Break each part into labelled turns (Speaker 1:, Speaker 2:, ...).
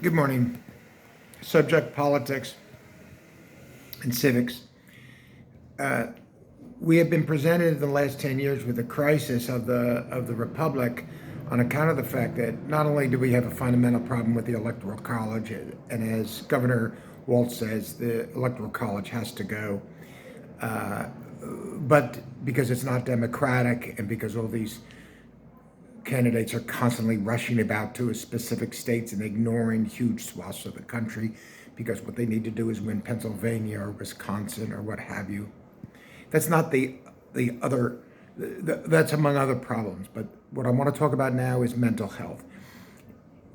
Speaker 1: Good morning. Subject politics and civics. We have been presented in the last 10 years with a crisis of the republic on account of the fact that not only do we have a fundamental problem with the Electoral College, and as Governor Walz says, the Electoral College has to go, but because it's not democratic and because all these candidates are constantly rushing about to specific states and ignoring huge swaths of the country because what they need to do is win Pennsylvania or Wisconsin or what have you. That's not the other, that's among other problems. But what I want to talk about now is mental health.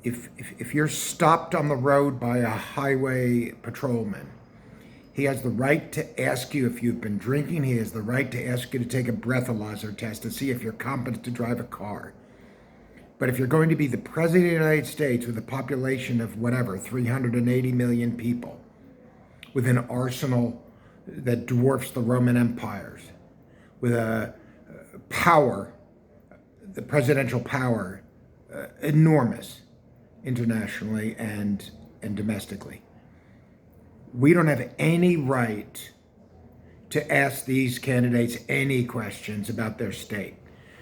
Speaker 1: If you're stopped on the road by a highway patrolman, he has the right to ask you if you've been drinking. He has the right to ask you to take a breathalyzer test to see if you're competent to drive a car. But if you're going to be the president of the United States with a population of whatever, 380 million people, with an arsenal that dwarfs the Roman empires, with a power, the presidential power, enormous internationally and domestically, we don't have any right to ask these candidates any questions about their state.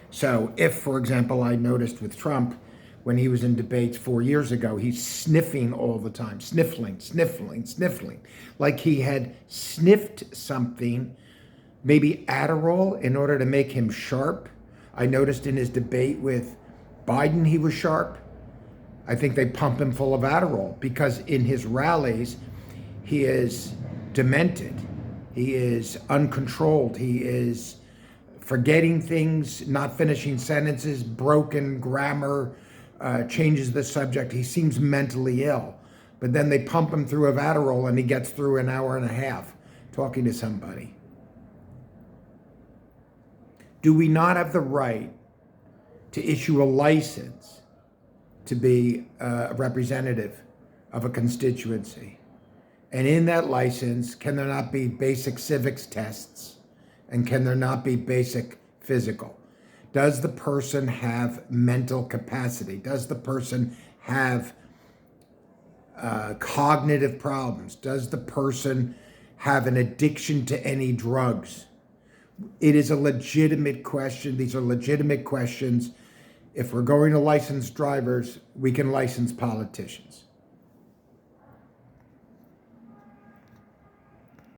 Speaker 1: So if, for example, I noticed with Trump, when he was in debates 4 years ago, he's sniffing all the time, sniffling, like he had sniffed something, maybe Adderall, in order to make him sharp. I noticed in his debate with Biden, he was sharp. I think they pump him full of Adderall because in his rallies, he is demented. He is uncontrolled. He is forgetting things, not finishing sentences, broken grammar, changes the subject. He seems mentally ill. But then they pump him through of Adderall and he gets through an hour and a half talking to somebody. Do we not have the right to issue a license to be a representative of a constituency? And in that license, can there not be basic civics tests? And can there not be basic physical? Does the person have mental capacity? Does the person have cognitive problems? Does the person have an addiction to any drugs? It is a legitimate question. These are legitimate questions. If we're going to license drivers, we can license politicians.